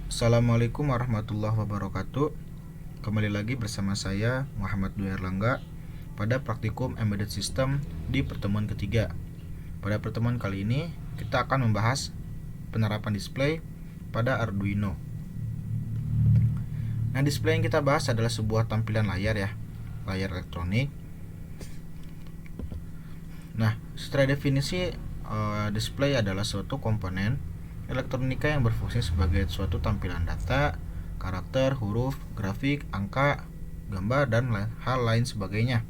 Assalamualaikum warahmatullahi wabarakatuh. Kembali lagi bersama saya Muhammad Dwi Erlangga pada praktikum Embedded System di pertemuan ketiga. Pada pertemuan kali ini kita akan membahas penerapan display pada Arduino. Nah, display yang kita bahas adalah sebuah tampilan layar layar elektronik. Nah, secara definisi display adalah suatu komponen elektronika yang berfungsi sebagai suatu tampilan data, karakter, huruf, grafik, angka, gambar, dan hal lain sebagainya.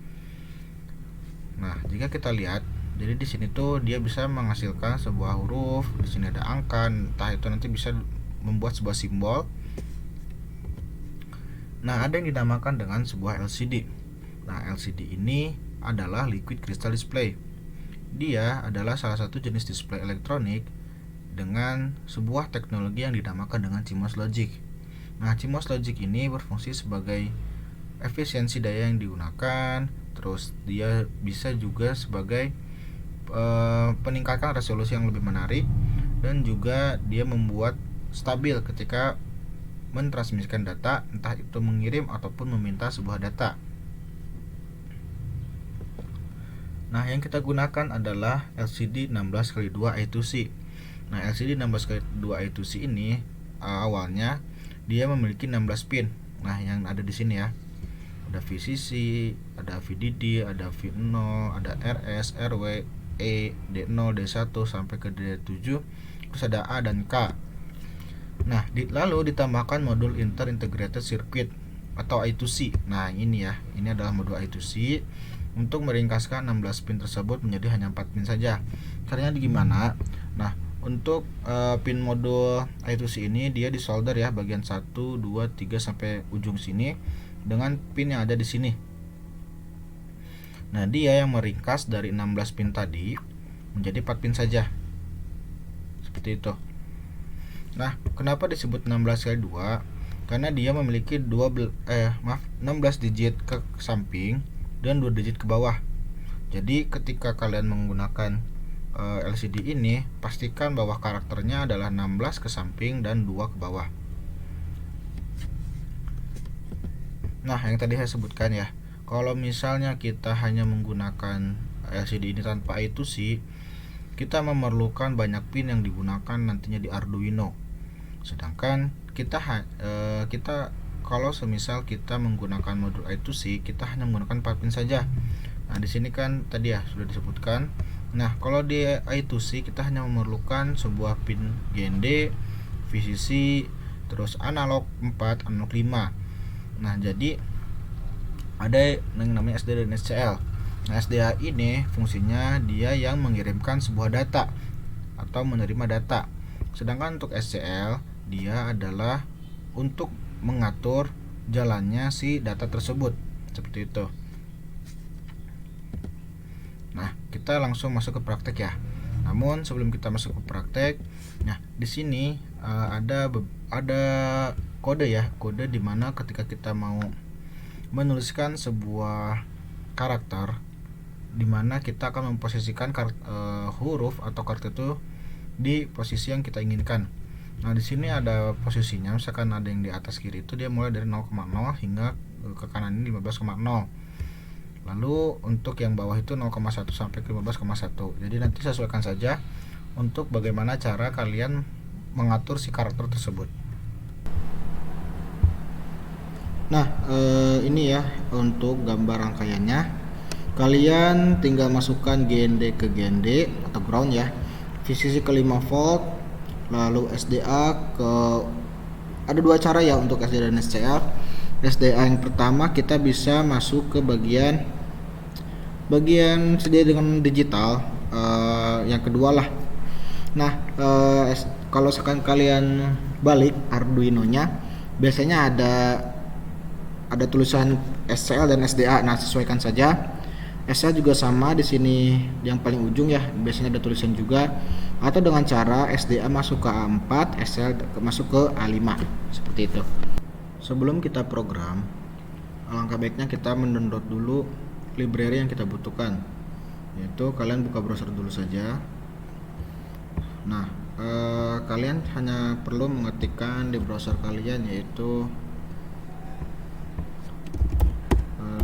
Nah, jika kita lihat, jadi di sini tuh dia bisa menghasilkan sebuah huruf, di sini ada angka, entah itu nanti bisa membuat sebuah simbol. Nah, ada yang dinamakan dengan sebuah LCD. Nah, LCD ini adalah liquid crystal display. Dia adalah salah satu jenis display elektronik dengan sebuah teknologi yang dinamakan dengan CMOS logic. Nah, CMOS logic ini berfungsi sebagai efisiensi daya yang digunakan, terus dia bisa juga sebagai peningkatan resolusi yang lebih menarik, dan juga dia membuat stabil ketika mentransmisikan data, entah itu mengirim ataupun meminta sebuah data. Nah, yang kita gunakan adalah LCD 16x2 I2C. Nah, LCD 16x2 I2C ini awalnya dia memiliki 16 pin. Nah, yang ada di sini ya. Ada VCC, ada VDD, ada V0, ada RS, RW, E, D0, D1 sampai ke D7, terus ada A dan K. Nah, lalu ditambahkan modul Inter-Integrated Circuit atau I2C. Nah, ini ya. Ini adalah modul I2C untuk meringkaskan 16 pin tersebut menjadi hanya 4 pin saja. Caranya gimana? Nah, untuk pin modul I2C ini dia disolder ya, bagian 1, 2, 3 sampai ujung sini dengan pin yang ada di sini. Nah, dia yang meringkas dari 16 pin tadi menjadi 4 pin saja. Seperti itu. Nah, kenapa disebut 16x2? Karena dia memiliki 16 digit ke samping dan 2 digit ke bawah. Jadi ketika kalian menggunakan LCD ini, pastikan bahwa karakternya adalah 16 ke samping dan 2 ke bawah. Nah, yang tadi saya sebutkan ya, kalau misalnya kita hanya menggunakan LCD ini tanpa I2C, kita memerlukan banyak pin yang digunakan nantinya di Arduino. Sedangkan kita kalau semisal kita menggunakan modul I2C, kita hanya menggunakan 4 pin saja. Nah, di sini kan tadi ya sudah disebutkan. Nah, kalau di I2C kita hanya memerlukan sebuah pin GND, VCC, terus analog 4, analog 5. Nah, jadi ada yang namanya SDA dan SCL. Nah, SDA ini fungsinya dia yang mengirimkan sebuah data atau menerima data. Sedangkan untuk SCL dia adalah untuk mengatur jalannya si data tersebut. Seperti itu. Nah, kita langsung masuk ke praktek ya. Namun sebelum kita masuk ke praktek, nah di sini ada kode ya, kode dimana ketika kita mau menuliskan sebuah karakter, dimana kita akan memposisikan huruf atau karakter itu di posisi yang kita inginkan. Nah, di sini ada posisinya, misalkan ada yang di atas kiri itu dia mulai dari 0,0 hingga ke kanan ini 15,0. Lalu untuk yang bawah itu 0,1 sampai ke 15,1. Jadi nanti sesuaikan saja untuk bagaimana cara kalian mengatur si karakter tersebut. Nah, ini ya untuk gambar rangkaiannya. Kalian tinggal masukkan GND ke GND atau ground ya. VCC ke 5 volt, lalu SDA ke, ada dua cara ya untuk SDA dan SCL. SDA yang pertama kita bisa masuk ke bagian sedia dengan digital, yang kedua lah. Nah, kalau sekarang kalian balik Arduino nya, biasanya ada tulisan SCL dan SDA. Nah, sesuaikan saja. SCL juga sama di sini yang paling ujung ya, biasanya ada tulisan juga, atau dengan cara SDA masuk ke A4, SCL masuk ke A5, seperti itu. Sebelum kita program, alangkah baiknya kita mendownload dulu library yang kita butuhkan, yaitu kalian buka browser dulu saja. Nah, kalian hanya perlu mengetikkan di browser kalian, yaitu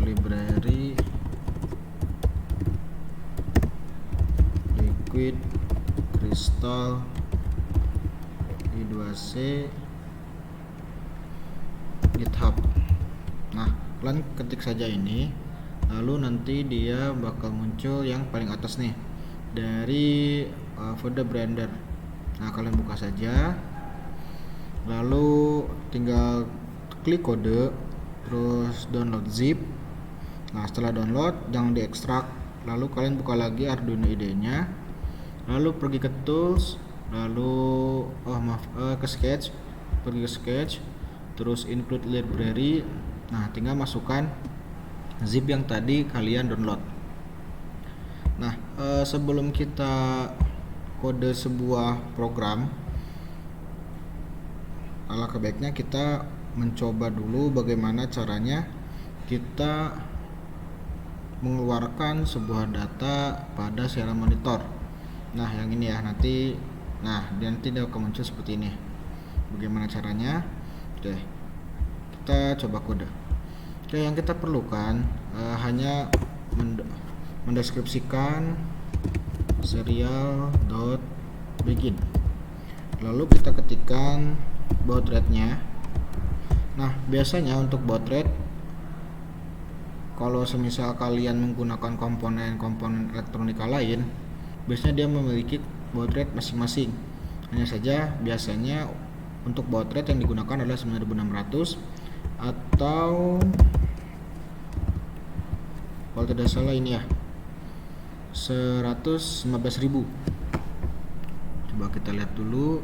library liquid crystal I2C GitHub. Nah, kalian ketik saja ini, lalu nanti dia bakal muncul yang paling atas nih dari folder Blender. Nah, kalian buka saja, lalu tinggal klik kode, terus download zip. Nah, setelah download jangan diekstrak, lalu kalian buka lagi Arduino IDE-nya, lalu pergi ke tools, lalu ke sketch, pergi ke sketch, terus include library. Nah, tinggal masukkan zip yang tadi kalian download. Nah, sebelum kita kode sebuah program, alangkah baiknya kita mencoba dulu bagaimana caranya kita mengeluarkan sebuah data pada serial monitor. Nah, yang ini ya, nanti dia akan muncul seperti ini. Bagaimana caranya? Oke, kita coba kode. Oke, yang kita perlukan hanya mendeskripsikan serial.begin, lalu kita ketikkan baud rate-nya. Nah, biasanya untuk baud rate, kalau semisal kalian menggunakan komponen elektronika lain, biasanya dia memiliki baud rate masing-masing. Hanya saja biasanya untuk baud rate yang digunakan adalah 9600 atau kalau tidak salah ini ya 115.000. Coba kita lihat dulu,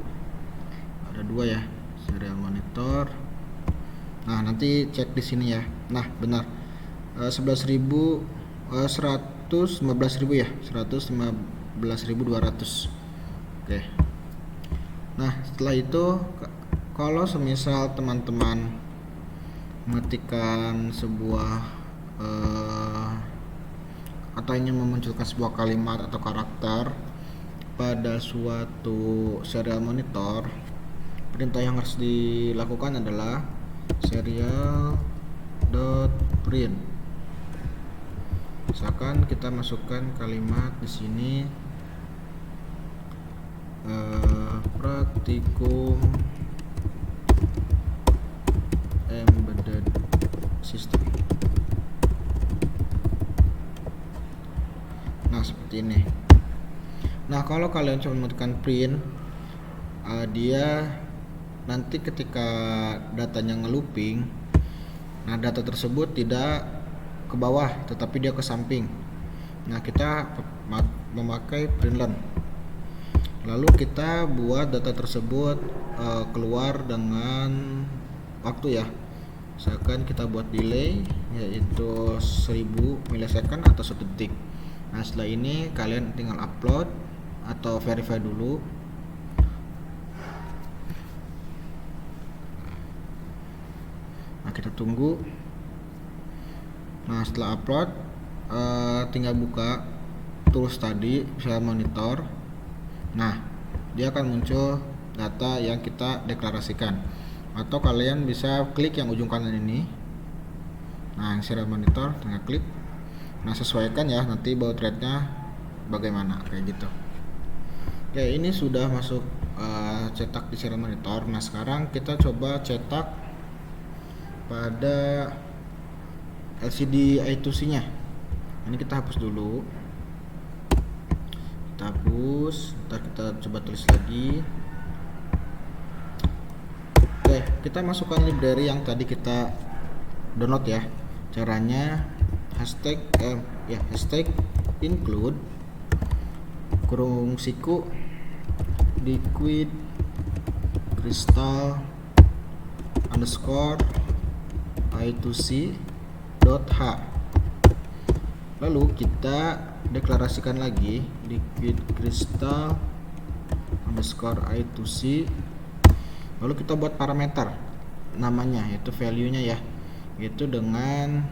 ada dua ya, serial monitor. Nah, nanti cek di sini ya. Nah, benar, 11.000, 115.000 ya, 115.200. Oke. Nah, setelah itu kalau semisal teman-teman mengetikkan sebuah atau ingin memunculkan sebuah kalimat atau karakter pada suatu serial monitor, perintah yang harus dilakukan adalah serial.print. Misalkan kita masukkan kalimat di sini, praktikum embedded system. Nah, seperti ini. Nah, kalau kalian coba menekan print, dia nanti ketika datanya ngelooping, nah data tersebut tidak ke bawah tetapi dia ke samping. Nah, kita memakai println, lalu kita buat data tersebut keluar dengan waktu ya. Misalkan kita buat delay yaitu 1000 milisecond atau 1 detik. Nah, setelah ini kalian tinggal upload atau verify dulu. Nah, kita tunggu. Nah, setelah upload tinggal buka tools tadi, serial monitor. Nah, dia akan muncul data yang kita deklarasikan, atau kalian bisa klik yang ujung kanan ini. Nah, yang serial monitor tinggal klik. Nah, sesuaikan ya nanti baud rate-nya bagaimana, kayak gitu. Oke, ini sudah masuk cetak di serial monitor. Nah, sekarang kita coba cetak pada LCD I2C-nya. Ini kita hapus dulu. Kita hapus, ntar kita coba tulis lagi. Oke, kita masukkan library yang tadi kita download ya. Caranya hashtag include kurung siku liquid crystal underscore I2C.h. Lalu kita deklarasikan lagi liquid crystal underscore I2C. Lalu kita buat parameter namanya, yaitu value-nya ya, yaitu dengan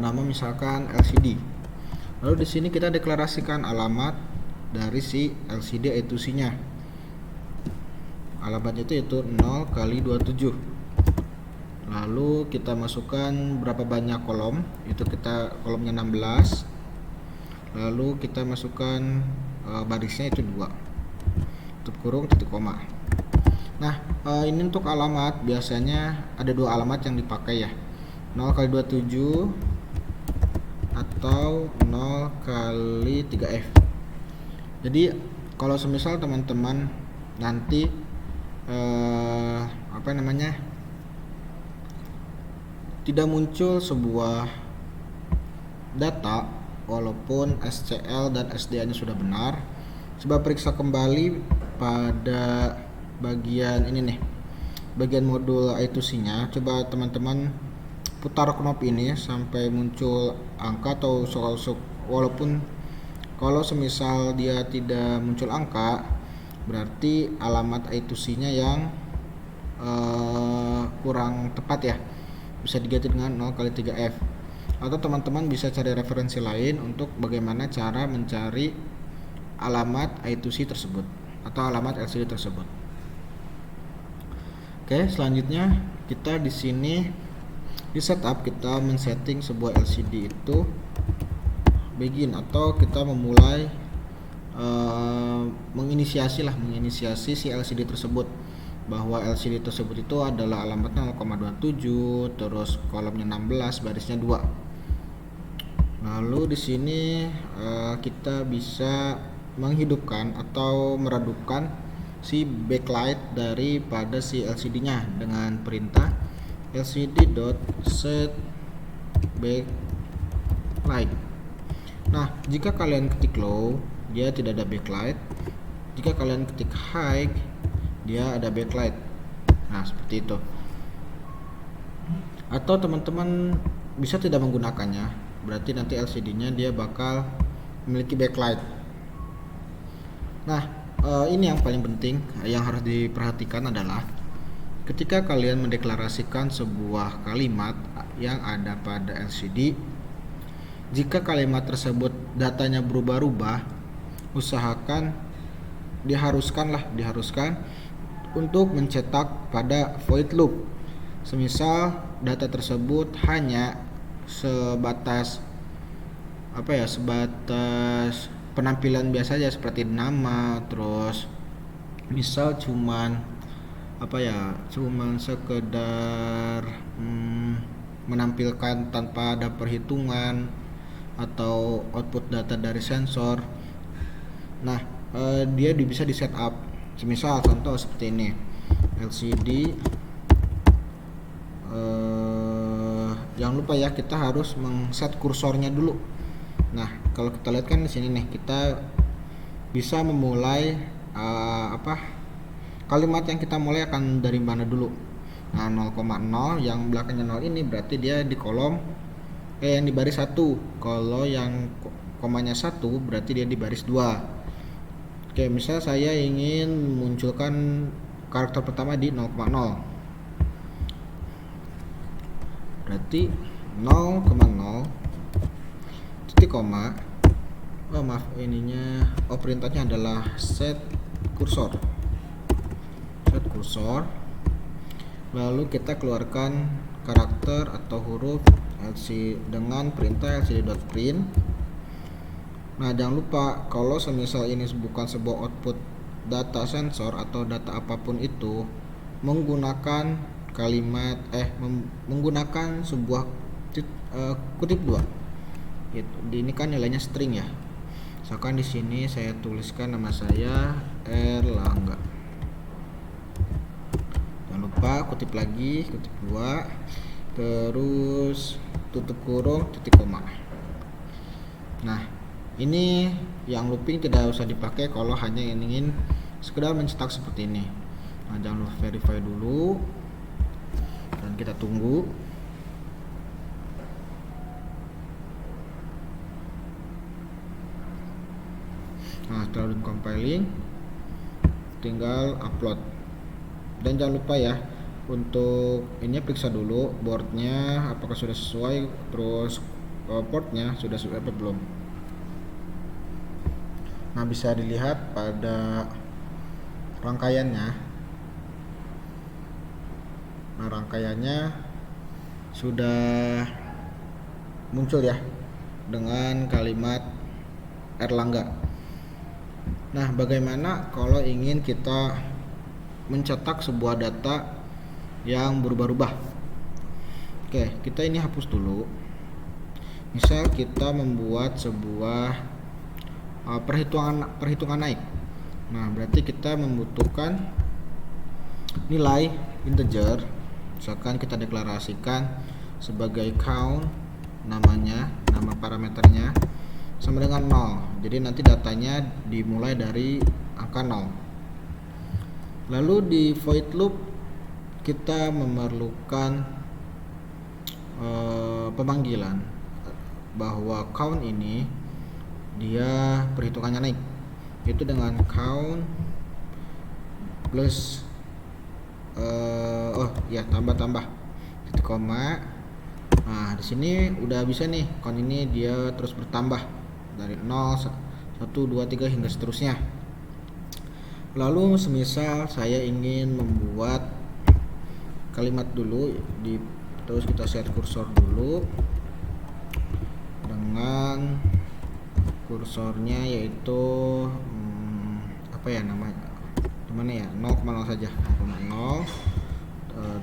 nama misalkan LCD. Lalu di sini kita deklarasikan alamat dari si LCD I2C-nya. Alamatnya itu 0 kali 27. Lalu kita masukkan berapa banyak kolom, itu kita kolomnya 16. Lalu kita masukkan barisnya itu 2, tutup kurung, titik koma. Nah, ini untuk alamat biasanya ada 2 alamat yang dipakai ya, 0 kali 27 atau 0 kali 3F. Jadi kalau semisal teman-teman nanti tidak muncul sebuah data walaupun SCL dan SDA-nya sudah benar, coba periksa kembali pada bagian ini nih, bagian modul I2C-nya. Coba teman-teman putar knob ini sampai muncul angka atau walaupun kalau semisal dia tidak muncul angka, berarti alamat I2C-nya yang kurang tepat ya, bisa diganti dengan 0 kali 3F. Atau teman-teman bisa cari referensi lain untuk bagaimana cara mencari alamat I2C tersebut atau alamat LCD tersebut. Oke, selanjutnya kita di sini di setup kita men-setting sebuah LCD itu begin, atau kita memulai menginisiasi si LCD tersebut, bahwa LCD tersebut itu adalah alamatnya 0,27, terus kolomnya 16, barisnya 2. Lalu di sini kita bisa menghidupkan atau meredupkan si backlight daripada si LCD-nya dengan perintah lcd.set backlight. Nah, jika kalian ketik low, dia tidak ada backlight. Jika kalian ketik high, dia ada backlight. Nah, seperti itu. Atau teman-teman bisa tidak menggunakannya, berarti nanti LCD-nya dia bakal memiliki backlight. Nah, ini yang paling penting yang harus diperhatikan adalah ketika kalian mendeklarasikan sebuah kalimat yang ada pada LCD, jika kalimat tersebut datanya berubah-ubah, usahakan diharuskan untuk mencetak pada void loop. Semisal data tersebut hanya sebatas penampilan biasa saja seperti nama, terus misal cuman sekedar menampilkan tanpa ada perhitungan atau output data dari sensor. Nah, dia bisa di setup. Semisal contoh seperti ini, LCD. Jangan lupa ya, kita harus mengset kursornya dulu. Nah, kalau kita lihat kan di sini nih, kita bisa memulai kalimat yang kita mulai akan dari mana dulu. Nah, 0,0 yang belakangnya 0 ini berarti dia di kolom yang di baris 1. Kalau yang komanya 1 berarti dia di baris 2. Oke, misal saya ingin munculkan karakter pertama di 0,0. Berarti 0,0 titik koma. Perintahnya adalah set kursor. Lalu kita keluarkan karakter atau huruf LCD dengan perintah lcd.print. Nah, jangan lupa kalau semisal ini bukan sebuah output data sensor atau data apapun itu, menggunakan kalimat menggunakan sebuah kutip 2. Ini kan nilainya string ya. Misalkan di sini saya tuliskan nama saya Erlangga. Jangan lupa kutip lagi, kutip 2, terus tutup kurung, titik koma. Nah, ini yang looping tidak usah dipakai kalau hanya ingin sekedar mencetak seperti ini. Nah, jangan lupa verify dulu dan kita tunggu. Nah, setelah compiling tinggal upload. Dan jangan lupa ya, untuk ini periksa dulu boardnya apakah sudah sesuai, terus portnya sudah sesuai atau belum. Nah, bisa dilihat pada rangkaiannya. Nah, rangkaiannya sudah muncul ya dengan kalimat Erlangga. Nah, bagaimana kalau ingin kita mencetak sebuah data yang berubah-ubah? Oke, kita ini hapus dulu. Misal kita membuat sebuah perhitungan naik. Nah, berarti kita membutuhkan nilai integer. Misalkan kita deklarasikan sebagai count, nama parameternya sama dengan 0. Jadi nanti datanya dimulai dari angka 0. Lalu di void loop kita memerlukan pemanggilan bahwa count ini dia perhitungannya naik, itu dengan count plus tambah titik koma. Nah, di sini udah bisa nih count ini dia terus bertambah dari 0, 1, 2, 3 hingga seterusnya. Lalu semisal saya ingin membuat kalimat dulu terus kita set kursor dulu dengan kursornya yaitu namanya dimana ya, 0,0 saja, 0,0,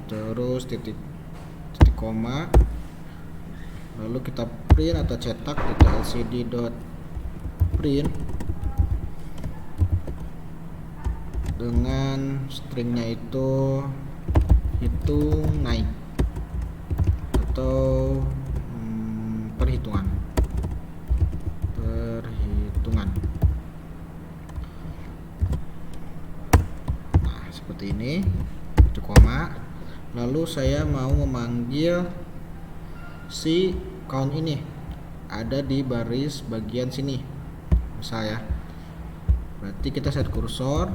terus titik koma, lalu kita print atau cetak di lcd.print dengan stringnya itu hitung naik atau perhitungan. Nah, seperti ini, itu koma. Lalu saya mau memanggil si count ini ada di baris bagian sini, misal ya. Berarti kita set kursor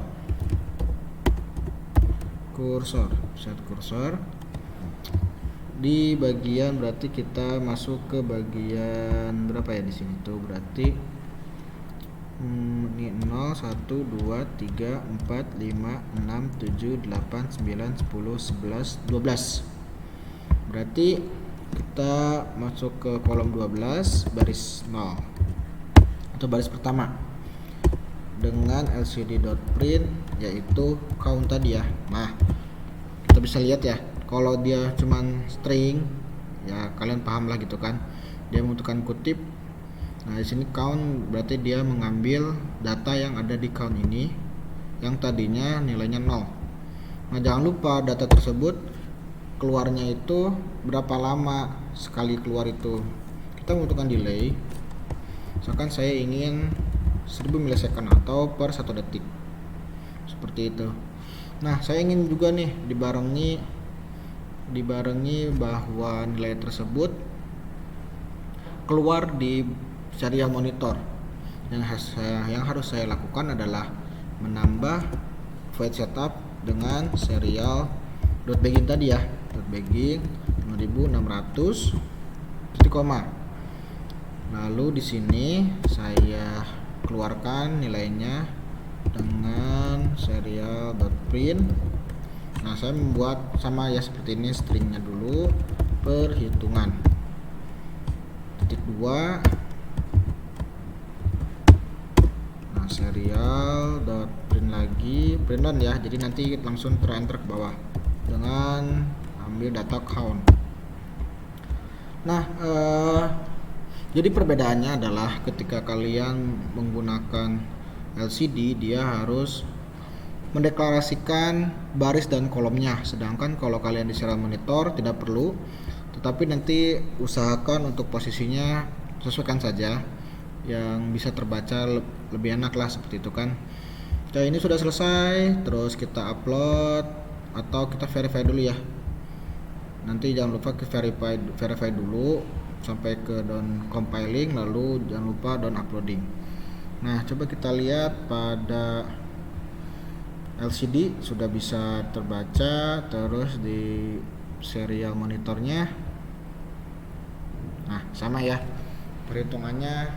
di bagian, berarti kita masuk ke bagian berapa ya di sini tuh, berarti ini 0, 1, 2, 3, 4, 5, 6, 7, 8, 9, 10, 11, 12. Berarti kita masuk ke kolom 12 baris 0 atau baris pertama dengan lcd.print yaitu count tadi ya. Nah, kita bisa lihat ya, kalau dia cuman string ya kalian paham lah gitu kan, dia membutuhkan kutip. Nah, di sini count berarti dia mengambil data yang ada di count ini yang tadinya nilainya 0. Nah, jangan lupa data tersebut keluarnya itu berapa lama sekali keluar itu. Kita membutuhkan delay. Misalkan saya ingin 1000 milisecond atau per 1 detik. Seperti itu. Nah, saya ingin juga nih dibarengi bahwa nilai tersebut keluar di serial monitor. Yang harus saya lakukan adalah menambah void setup dengan serial .begin tadi ya, .begin 5600 titik koma. Lalu di sini saya keluarkan nilainya dengan serial.print. Nah, saya membuat sama ya seperti ini, stringnya dulu perhitungan titik 2. Nah, serial.print lagi, print on ya, jadi nanti langsung terenter ke bawah dengan ambil data count. Nah, jadi perbedaannya adalah ketika kalian menggunakan LCD, dia harus mendeklarasikan baris dan kolomnya, sedangkan kalau kalian di serial monitor tidak perlu, tetapi nanti usahakan untuk posisinya sesuaikan saja yang bisa terbaca lebih enak lah, seperti itu kan. Nah, ini sudah selesai, terus kita upload atau kita verify dulu ya. Nanti jangan lupa ke verify dulu sampai ke down compiling, lalu jangan lupa down uploading. Nah, coba kita lihat pada LCD sudah bisa terbaca, terus di serial monitornya nah sama ya perhitungannya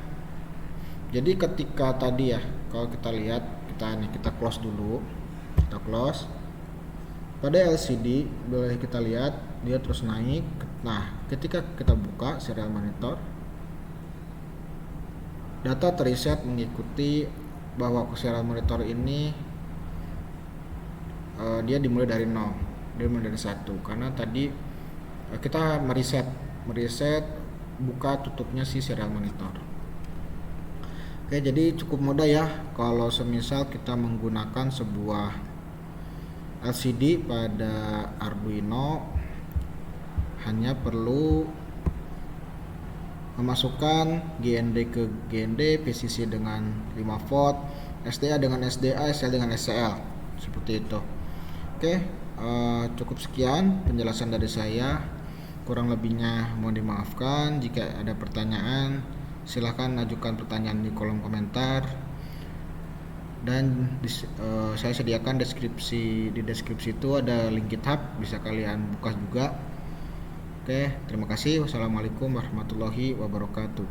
Jadi ketika tadi ya, kalau kita lihat, kita close dulu, kita close. Pada LCD boleh kita lihat dia terus naik. Nah, ketika kita buka serial monitor, data terreset mengikuti bahwa serial monitor ini dia dimulai dari 0, dia dimulai dari 1, karena tadi kita meriset buka tutupnya si serial monitor. Oke, jadi cukup mudah ya kalau semisal kita menggunakan sebuah LCD pada Arduino. Hanya perlu memasukkan GND ke GND, PCC dengan 5 volt, SDA dengan SDA, SL dengan SCL, seperti itu. Oke, cukup sekian penjelasan dari saya. Kurang lebihnya mohon dimaafkan. Jika ada pertanyaan, silahkan ajukan pertanyaan di kolom komentar. Dan saya sediakan di deskripsi itu ada link GitHub, bisa kalian buka juga. Oke, terima kasih. Wassalamualaikum warahmatullahi wabarakatuh.